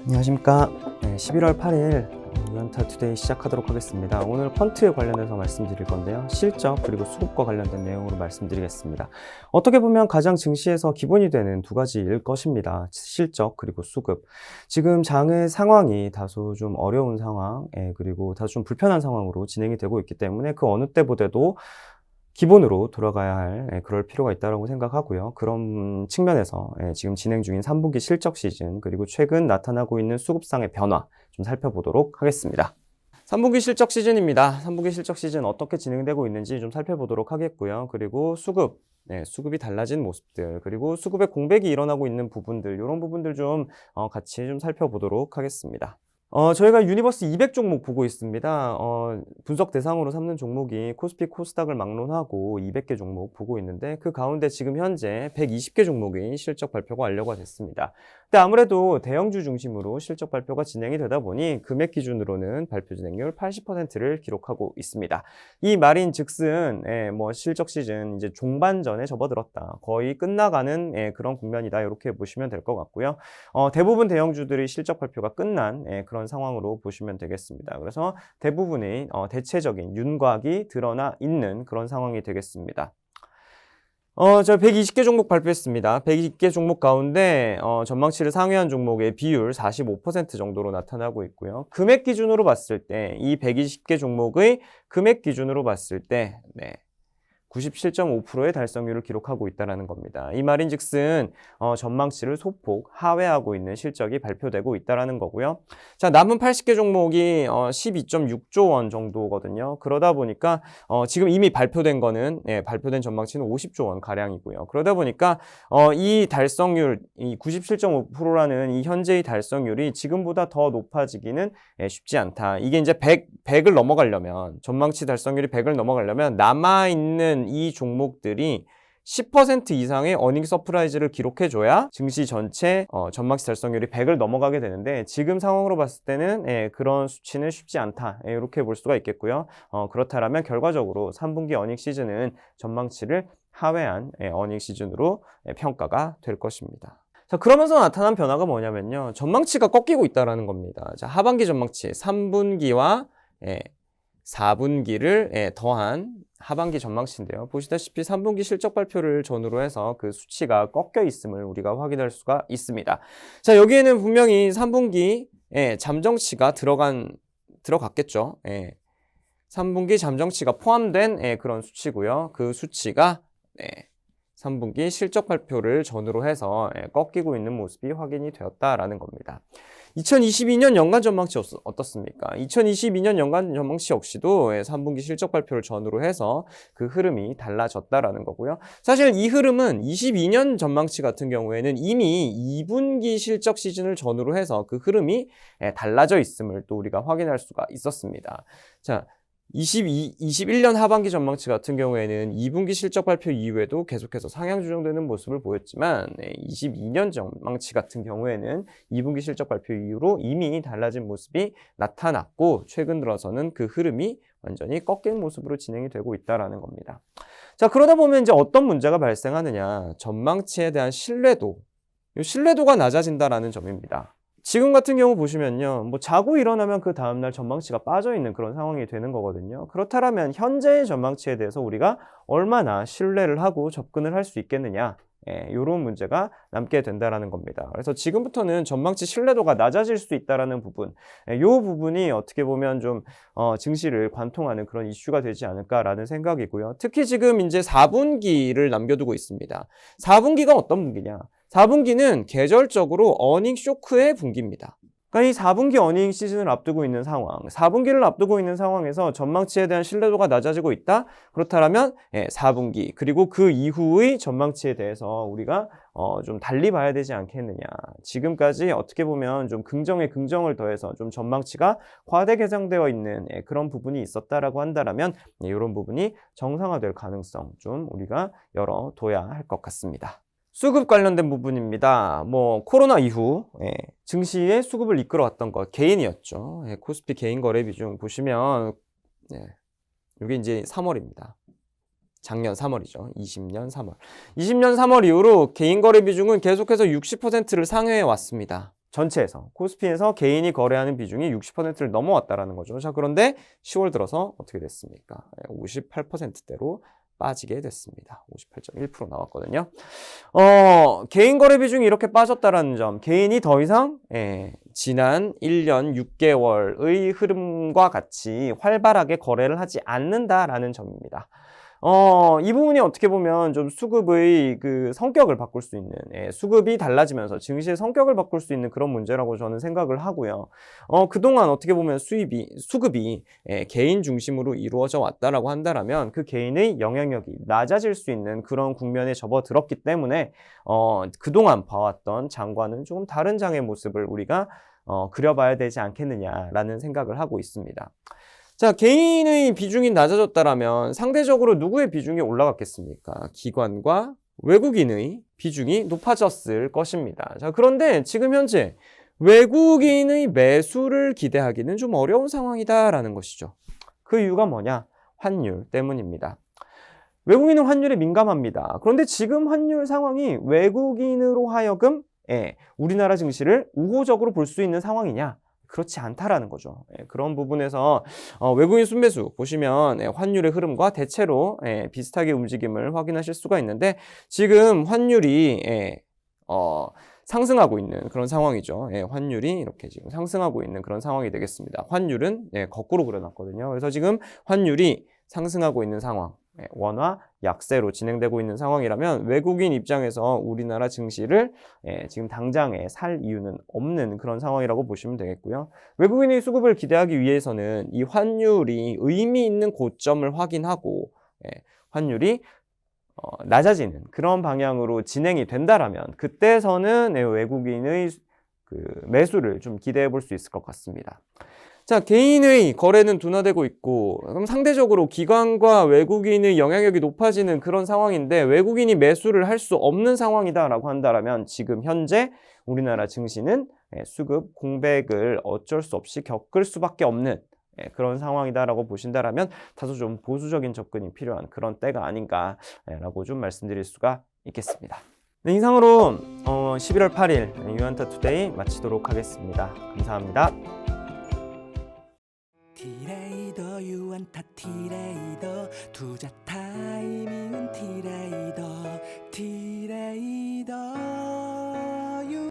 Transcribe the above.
안녕하십니까. 11월 8일 유연타 투데이 시작하도록 하겠습니다. 오늘 펀트에 관련해서 말씀드릴 건데요. 실적 그리고 수급과 관련된 내용으로 말씀드리겠습니다. 어떻게 보면 가장 증시에서 기본이 되는 두 가지일 것입니다. 실적 그리고 수급. 지금 장의 상황이 다소 좀 어려운 상황, 그리고 다소 좀 불편한 상황으로 진행이 되고 있기 때문에 그 어느 때보다도 기본으로 돌아가야 할 그럴 필요가 있다고 생각하고요. 그런 측면에서 지금 진행 중인 3분기 실적 시즌 그리고 최근 나타나고 있는 수급상의 변화 좀 살펴보도록 하겠습니다. 3분기 실적 시즌입니다. 3분기 실적 시즌 어떻게 진행되고 있는지 좀 살펴보도록 하겠고요. 그리고 수급, 수급이 달라진 모습들, 그리고 수급의 공백이 일어나고 있는 부분들, 이런 부분들 좀 같이 좀 살펴보도록 하겠습니다. 저희가 유니버스 200 종목 보고 있습니다. 분석 대상으로 삼는 종목이 코스피 코스닥을 막론하고 200개 종목 보고 있는데 그 가운데 지금 현재 120개 종목이 실적 발표가 완료가 됐습니다. 근데 아무래도 대형주 중심으로 실적 발표가 진행이 되다 보니 금액 기준으로는 발표 진행률 80%를 기록하고 있습니다. 이 말인 즉슨 실적 시즌 이제 종반전에 접어들었다. 거의 끝나가는 그런 국면이다. 이렇게 보시면 될 것 같고요. 대부분 대형주들이 실적 발표가 끝난 그런 상황으로 보시면 되겠습니다. 그래서 대부분의 대체적인 윤곽이 드러나 있는 그런 상황이 되겠습니다. 저 120개 종목 발표했습니다. 120개 종목 가운데 전망치를 상회한 종목의 비율 45% 정도로 나타나고 있고요. 금액 기준으로 봤을 때 이 120개 종목의 금액 기준으로 봤을 때 97.5%의 달성률을 기록하고 있다는 겁니다. 이 말인즉슨 전망치를 소폭 하회하고 있는 실적이 발표되고 있다는 거고요. 자, 남은 80개 종목이 12.6조 원 정도거든요. 그러다 보니까 지금 이미 발표된 거는 발표된 전망치는 50조 원 가량이고요. 그러다 보니까 이 달성률, 이 97.5%라는 이 현재의 달성률이 지금보다 더 높아지기는 쉽지 않다. 이게 이제 100을 넘어가려면, 전망치 달성률이 100을 넘어가려면 남아있는 이 종목들이 10% 이상의 어닝 서프라이즈를 기록해줘야 증시 전체 전망치 달성률이 100을 넘어가게 되는데 지금 상황으로 봤을 때는 그런 수치는 쉽지 않다. 이렇게 볼 수가 있겠고요. 그렇다면 결과적으로 3분기 어닝 시즌은 전망치를 하회한 어닝 시즌으로 평가가 될 것입니다. 자, 그러면서 나타난 변화가 뭐냐면요. 전망치가 꺾이고 있다는 겁니다. 자, 하반기 전망치 3분기와 4분기를 더한 하반기 전망치인데요. 보시다시피 3분기 실적 발표를 전후로 해서 그 수치가 꺾여 있음을 우리가 확인할 수가 있습니다. 자, 여기에는 분명히 3분기 잠정치가 들어갔겠죠. 3분기 잠정치가 포함된 그런 수치고요. 그 수치가 3분기 실적 발표를 전후로 해서 꺾이고 있는 모습이 확인이 되었다라는 겁니다. 2022년 연간 전망치 어떻습니까? 2022년 연간 전망치 역시도 3분기 실적 발표를 전후로 해서 그 흐름이 달라졌다라는 거고요. 사실 이 흐름은 22년 전망치 같은 경우에는 이미 2분기 실적 시즌을 전후로 해서 그 흐름이 달라져 있음을 또 우리가 확인할 수가 있었습니다. 자, 21년 하반기 전망치 같은 경우에는 2분기 실적 발표 이후에도 계속해서 상향 조정되는 모습을 보였지만 22년 전망치 같은 경우에는 2분기 실적 발표 이후로 이미 달라진 모습이 나타났고 최근 들어서는 그 흐름이 완전히 꺾인 모습으로 진행이 되고 있다는 겁니다. 자, 그러다 보면 이제 어떤 문제가 발생하느냐, 전망치에 대한 신뢰도가 낮아진다라는 점입니다. 지금 같은 경우 보시면요, 자고 일어나면 그 다음날 전망치가 빠져있는 그런 상황이 되는 거거든요. 그렇다면 현재의 전망치에 대해서 우리가 얼마나 신뢰를 하고 접근을 할 수 있겠느냐, 이런 문제가 남게 된다는 겁니다. 그래서 지금부터는 전망치 신뢰도가 낮아질 수 있다는 부분, 이 부분이 어떻게 보면 좀 증시를 관통하는 그런 이슈가 되지 않을까라는 생각이고요. 특히 지금 이제 4분기를 남겨두고 있습니다. 4분기가 어떤 분기냐? 4분기는 계절적으로 어닝 쇼크의 분기입니다. 그러니까 이 4분기 어닝 시즌을 앞두고 있는 상황, 4분기를 앞두고 있는 상황에서 전망치에 대한 신뢰도가 낮아지고 있다? 그렇다면 4분기 그리고 그 이후의 전망치에 대해서 우리가 좀 달리 봐야 되지 않겠느냐. 지금까지 어떻게 보면 좀 긍정에 긍정을 더해서 좀 전망치가 과대 개정되어 있는 그런 부분이 있었다라고 한다면 이런 부분이 정상화될 가능성 좀 우리가 열어둬야 할 것 같습니다. 수급 관련된 부분입니다. 코로나 이후 증시의 수급을 이끌어왔던 것 개인이었죠. 코스피 개인 거래 비중 보시면 이게 이제 3월입니다. 작년 3월이죠. 20년 3월. 20년 3월 이후로 개인 거래 비중은 계속해서 60%를 상회해 왔습니다. 전체에서 코스피에서 개인이 거래하는 비중이 60%를 넘어왔다라는 거죠. 자, 그런데 10월 들어서 어떻게 됐습니까? 58%대로 빠지게 됐습니다. 58.1% 나왔거든요. 개인 거래 비중이 이렇게 빠졌다라는 점, 개인이 더 이상 지난 1년 6개월의 흐름과 같이 활발하게 거래를 하지 않는다라는 점입니다. 이 부분이 어떻게 보면 좀 수급의 그 성격을 바꿀 수 있는, 수급이 달라지면서 증시의 성격을 바꿀 수 있는 그런 문제라고 저는 생각을 하고요. 그동안 어떻게 보면 수급이 개인 중심으로 이루어져 왔다라고 한다라면 그 개인의 영향력이 낮아질 수 있는 그런 국면에 접어들었기 때문에, 그동안 봐왔던 장과는 조금 다른 장의 모습을 우리가 그려봐야 되지 않겠느냐라는 생각을 하고 있습니다. 자, 개인의 비중이 낮아졌다라면 상대적으로 누구의 비중이 올라갔겠습니까? 기관과 외국인의 비중이 높아졌을 것입니다. 자, 그런데 지금 현재 외국인의 매수를 기대하기는 좀 어려운 상황이다라는 것이죠. 그 이유가 뭐냐? 환율 때문입니다. 외국인은 환율에 민감합니다. 그런데 지금 환율 상황이 외국인으로 하여금 우리나라 증시를 우호적으로 볼 수 있는 상황이냐? 그렇지 않다라는 거죠. 그런 부분에서 외국인 순매수 보시면 환율의 흐름과 대체로 비슷하게 움직임을 확인하실 수가 있는데, 지금 환율이 상승하고 있는 그런 상황이죠. 환율이 이렇게 지금 상승하고 있는 그런 상황이 되겠습니다. 환율은 거꾸로 그려놨거든요. 그래서 지금 환율이 상승하고 있는 상황, 원화 약세로 진행되고 있는 상황이라면 외국인 입장에서 우리나라 증시를 지금 당장에 살 이유는 없는 그런 상황이라고 보시면 되겠고요. 외국인의 수급을 기대하기 위해서는 이 환율이 의미 있는 고점을 확인하고 환율이 낮아지는 그런 방향으로 진행이 된다라면 그때서는 외국인의 그 매수를 좀 기대해 볼 수 있을 것 같습니다. 자, 개인의 거래는 둔화되고 있고, 그럼 상대적으로 기관과 외국인의 영향력이 높아지는 그런 상황인데 외국인이 매수를 할 수 없는 상황이다라고 한다면 지금 현재 우리나라 증시는 수급 공백을 어쩔 수 없이 겪을 수밖에 없는 그런 상황이다라고 보신다라면 다소 좀 보수적인 접근이 필요한 그런 때가 아닌가라고 좀 말씀드릴 수가 있겠습니다. 네, 이상으로 11월 8일 유한타 투데이 마치도록 하겠습니다. 감사합니다. 티레이더 유한타 티레이더 투자 타